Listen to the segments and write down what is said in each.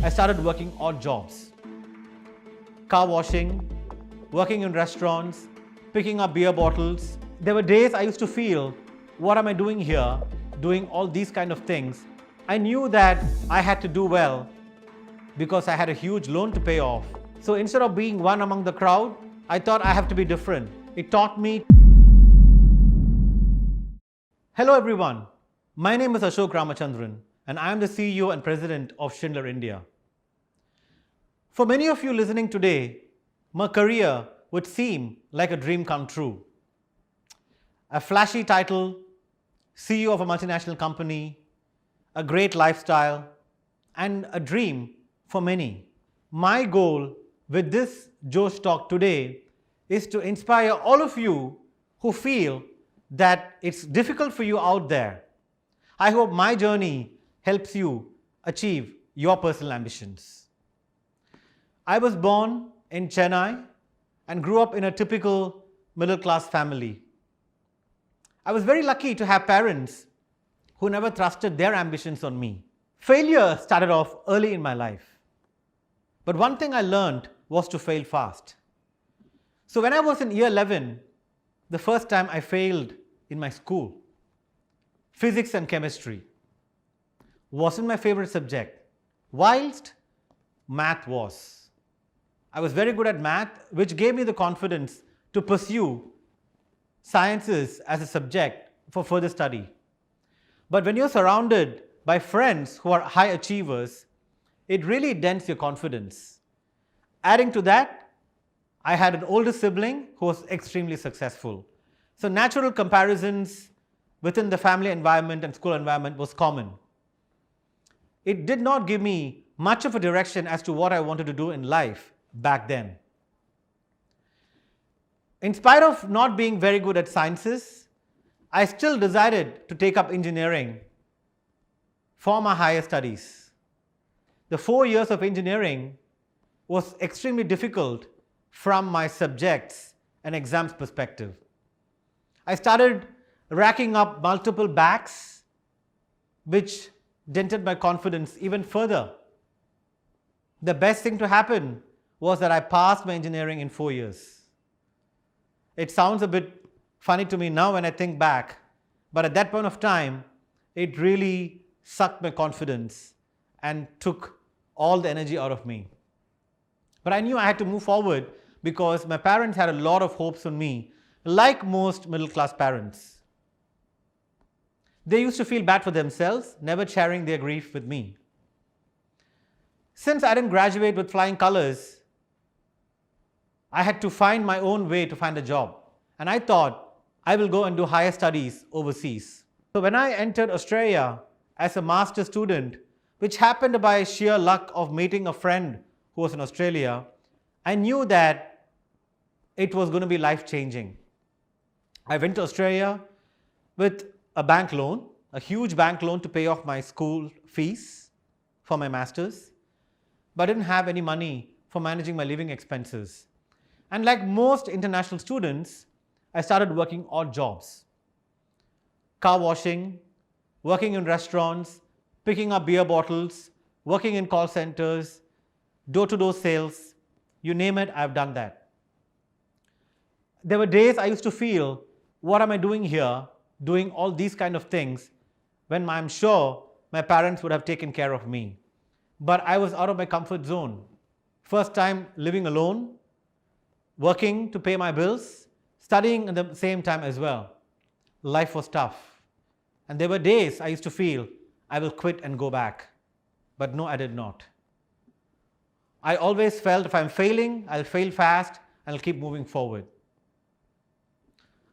I started working odd jobs. Car washing, working in restaurants, picking up beer bottles. There were days I used to feel, what am I doing here, doing all these kind of things? I knew that I had to do well because I had a huge loan to pay off. So instead of being one among the crowd, I thought I have to be different. It taught me. Hello everyone, my name is Ashok Ramachandra and I am the CEO and President of Schindler India. For many of you listening today, my career would seem like a dream come true. A flashy title, CEO of a multinational company, a great lifestyle, and a dream for many. My goal with this Josh Talk today is to inspire all of you who feel that it's difficult for you out there. I hope my journey helps you achieve your personal ambitions. I was born in Chennai and grew up in a typical middle-class family. I was very lucky to have parents who never thrusted their ambitions on me. Failure started off early in my life. But one thing I learned was to fail fast. So when I was in year 11, the first time I failed in my school, physics and chemistry wasn't my favorite subject, whilst math was. I was very good at math, which gave me the confidence to pursue sciences as a subject for further study. But when you're surrounded by friends who are high achievers, it really dents your confidence. Adding to that, I had an older sibling who was extremely successful. So natural comparisons within the family environment and school environment was common. It did not give me much of a direction as to what I wanted to do in life back then. In spite of not being very good at sciences, I still decided to take up engineering for my higher studies. The 4 years of engineering was extremely difficult from my subjects and exams perspective. I started racking up multiple backs, which dented my confidence even further. The best thing to happen was that I passed my engineering in 4 years. It sounds a bit funny to me now when I think back, but at that point of time, it really sucked my confidence and took all the energy out of me. But I knew I had to move forward because my parents had a lot of hopes on me, like most middle-class parents. They used to feel bad for themselves, never sharing their grief with me. Since I didn't graduate with flying colors, I had to find my own way to find a job. And I thought I will go and do higher studies overseas. So when I entered Australia as a master's student, which happened by sheer luck of meeting a friend who was in Australia, I knew that it was going to be life-changing. I went to Australia with a bank loan, a huge bank loan to pay off my school fees for my master's, but I didn't have any money for managing my living expenses. And like most international students, I started working odd jobs. Car washing, working in restaurants, picking up beer bottles, working in call centers, door-to-door sales, you name it, I've done that. There were days I used to feel, what am I doing here, doing all these kind of things, when I'm sure my parents would have taken care of me. But I was out of my comfort zone. First time living alone, working to pay my bills, studying at the same time as well. Life was tough. And there were days I used to feel, I will quit and go back. But no, I did not. I always felt if I'm failing, I'll fail fast and I'll keep moving forward.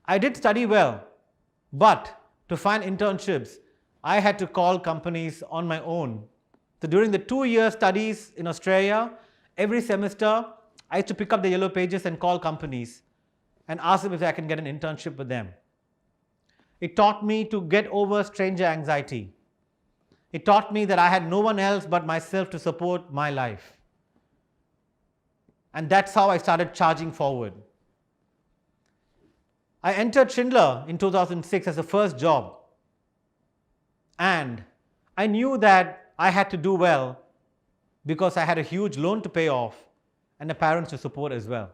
I did study well, but to find internships, I had to call companies on my own. So during the 2-year studies in Australia, every semester, I used to pick up the yellow pages and call companies and ask them if I can get an internship with them. It taught me to get over stranger anxiety. It taught me that I had no one else but myself to support my life. And that's how I started charging forward. I entered Schindler in 2006 as a first job, and I knew that I had to do well because I had a huge loan to pay off and the parents to support as well,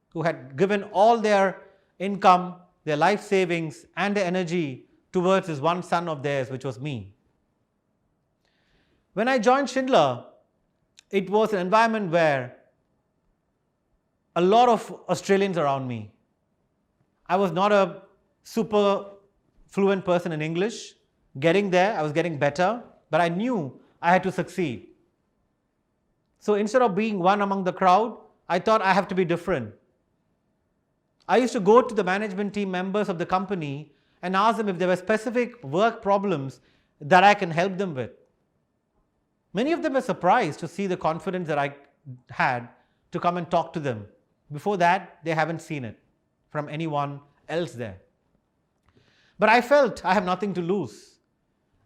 who had given all their income, their life savings and their energy towards this one son of theirs, which was me. When I joined Schindler, it was an environment where a lot of Australians around me. I was not a super fluent person in English. Getting there, I was getting better, but I knew I had to succeed. So instead of being one among the crowd, I thought I have to be different. I used to go to the management team members of the company and ask them if there were specific work problems that I can help them with. Many of them were surprised to see the confidence that I had to come and talk to them. Before that, they haven't seen it from anyone else there. But I felt I have nothing to lose.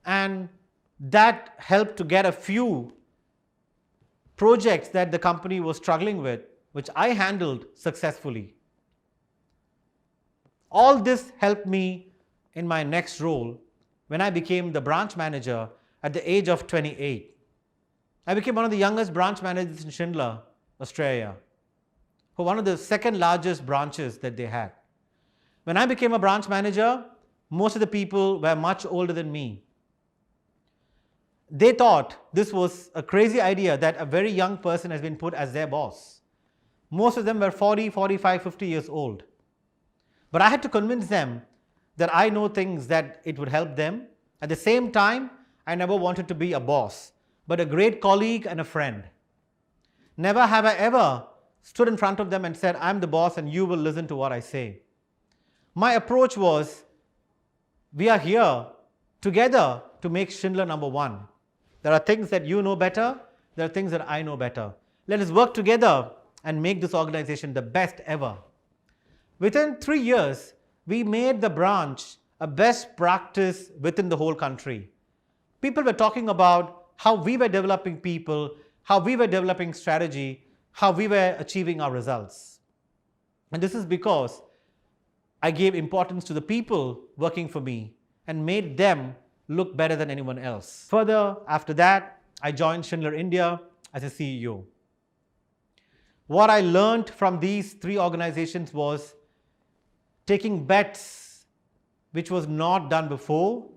And that helped to get a few projects that the company was struggling with, which I handled successfully. All this helped me in my next role when I became the branch manager at the age of 28. I became one of the youngest branch managers in Schindler, Australia, for one of the second largest branches that they had. When I became a branch manager, most of the people were much older than me. They thought this was a crazy idea that a very young person has been put as their boss. Most of them were 40, 45, 50 years old. But I had to convince them that I know things that it would help them. At the same time, I never wanted to be a boss, but a great colleague and a friend. Never have I ever stood in front of them and said, I'm the boss and you will listen to what I say. My approach was, we are here together to make Schindler number one. There are things that you know better, there are things that I know better. Let us work together and make this organization the best ever. Within 3 years, we made the branch a best practice within the whole country. People were talking about how we were developing people, how we were developing strategy, how we were achieving our results. And this is because I gave importance to the people working for me and made them look better than anyone else. Further, after that, I joined Schindler India as a CEO. What I learned from these three organizations was taking bets which was not done before,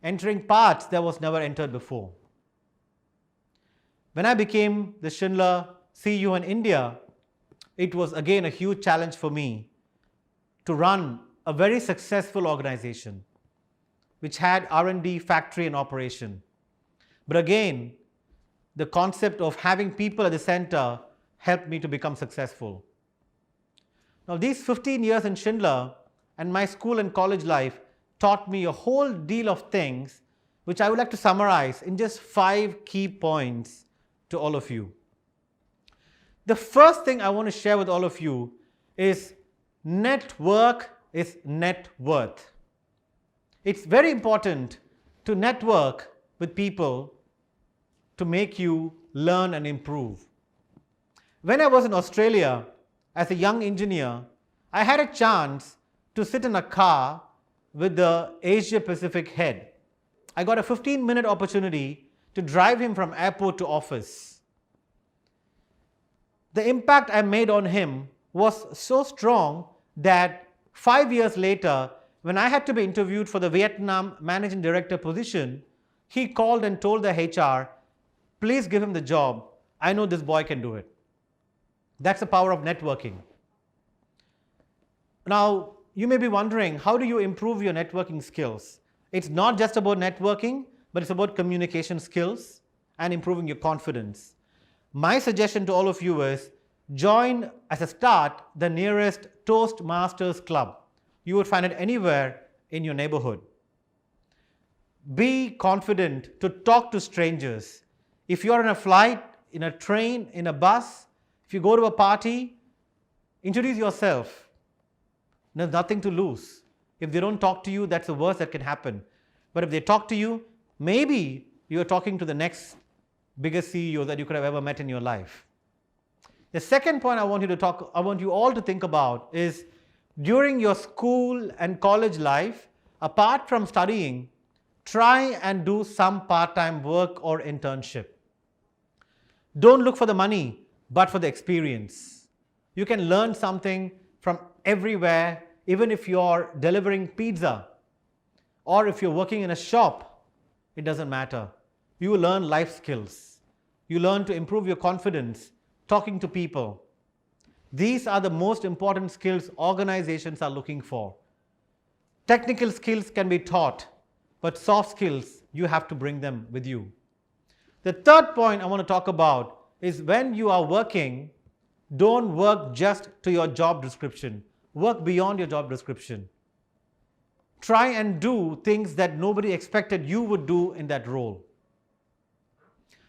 entering paths that was never entered before. When I became the Schindler CEO in India, it was again a huge challenge for me to run a very successful organization which had R&D, factory and operation. But again, the concept of having people at the center helped me to become successful. Now, these 15 years in Schindler and my school and college life taught me a whole deal of things which I would like to summarize in just 5 key points to all of you. The first thing I want to share with all of you is network is net worth. It's very important to network with people to make you learn and improve. When I was in Australia as a young engineer, I had a chance to sit in a car with the Asia Pacific head. I got a 15-minute opportunity to drive him from airport to office. The impact I made on him was so strong that 5 years later, when I had to be interviewed for the Vietnam Managing Director position, he called and told the HR, please give him the job. I know this boy can do it. That's the power of networking. Now, you may be wondering, how do you improve your networking skills? It's not just about networking, but it's about communication skills and improving your confidence. My suggestion to all of you is join as a start the nearest Toastmasters club. You would find it anywhere in your neighborhood. Be confident to talk to strangers. If you're on a flight, in a train, in a bus, if you go to a party, introduce yourself. There's nothing to lose. If they don't talk to you, that's the worst that can happen. But if they talk to you, maybe you're talking to the next biggest CEO that you could have ever met in your life. The second point I want you all to think about is during your school and college life, apart from studying, try and do some part-time work or internship. Don't look for the money, but for the experience. You can learn something from everywhere, even if you're delivering pizza or if you're working in a shop, it doesn't matter. You will learn life skills. You learn to improve your confidence, talking to people. These are the most important skills organizations are looking for. Technical skills can be taught, but soft skills, you have to bring them with you. The third point I want to talk about is when you are working, don't work just to your job description. Work beyond your job description. Try and do things that nobody expected you would do in that role.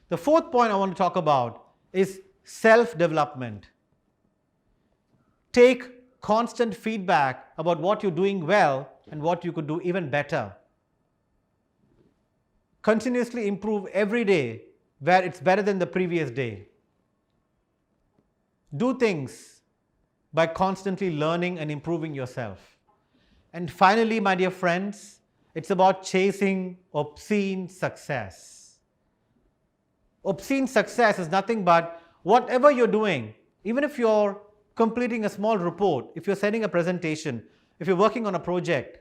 The fourth point I want to talk about is self-development. Take constant feedback about what you're doing well and what you could do even better. Continuously improve every day where it's better than the previous day. Do things by constantly learning and improving yourself. And finally, my dear friends, it's about chasing obscene success. Obscene success is nothing but whatever you're doing, even if you're completing a small report, if you're sending a presentation, if you're working on a project,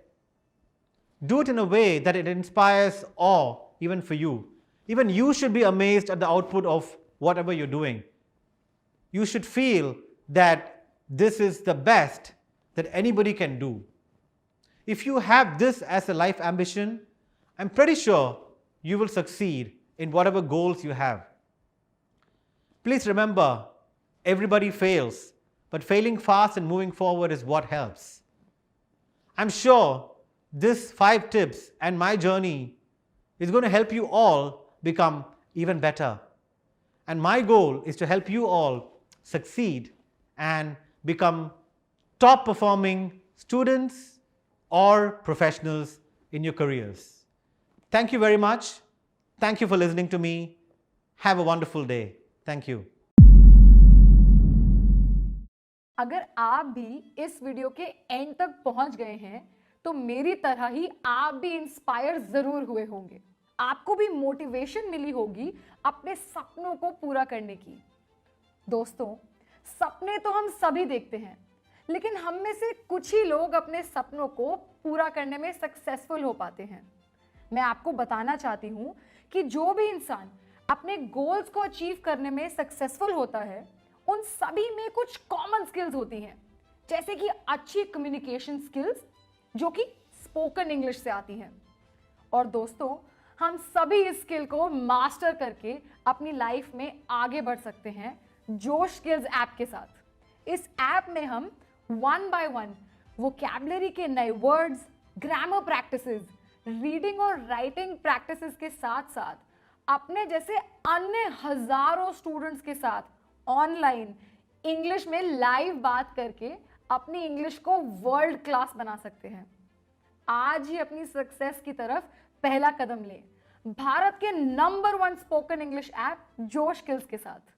do it in a way that it inspires awe even for you. Even you should be amazed at the output of whatever you're doing. You should feel that this is the best that anybody can do. If you have this as a life ambition, I'm pretty sure you will succeed in whatever goals you have. Please remember, everybody fails, but failing fast and moving forward is what helps. I'm sure these 5 tips and my journey is going to help you all become even better. And my goal is to help you all succeed and become top performing students or professionals in your careers. Thank you very much. Thank you for listening to me. Have a wonderful day. Thank you. अगर आप भी इस video के and तक पहुंच गए हैं तो मेरी तरह ही आप भी इंस्पायर जरूर हुए होंगे। आपको भी मोटिवेशन मिली होगी अपने सपनों को पूरा करने की। दोस्तों, सपने तो हम सभी देखते हैं, लेकिन हम में से कुछ ही लोग अपने सपनों को पूरा करने में सक्सेसफुल हो पाते हैं। मैं आपको बताना चाहती हूं कि जो भी इंसान अपने गोल्स को अचीव करने में सक्सेसफुल होता है, उन सभी में कुछ कॉमन स्किल्स होती हैं, जैसे कि अच्छी कम्युनिकेशन स्किल्स जो कि स्पोकन इंग्लिश से आती हैं। और दोस्तों, हम सभी इस स्किल को मास्टर करके अपनी लाइफ में आगे बढ़ सकते हैं जोश स्किल्स ऐप के साथ। इस ऐप में हम 1 by 1 वोकैबुलरी के नए वर्ड्स, ग्रामर प्रैक्टिसेस, रीडिंग और राइटिंग प्रैक्टिसेस के साथ साथ अपने जैसे अन्य हजारों स्टूडेंट्स के साथ ऑनलाइन इंग्लिश में लाइव बात करके अपनी इंग्लिश को वर्ल्ड क्लास बना सकते हैं। आज ही अपनी सक्सेस की तरफ पहला कदम लें, भारत के नंबर 1 स्पोकन इंग्लिश ऐप जोश स्किल्स के साथ।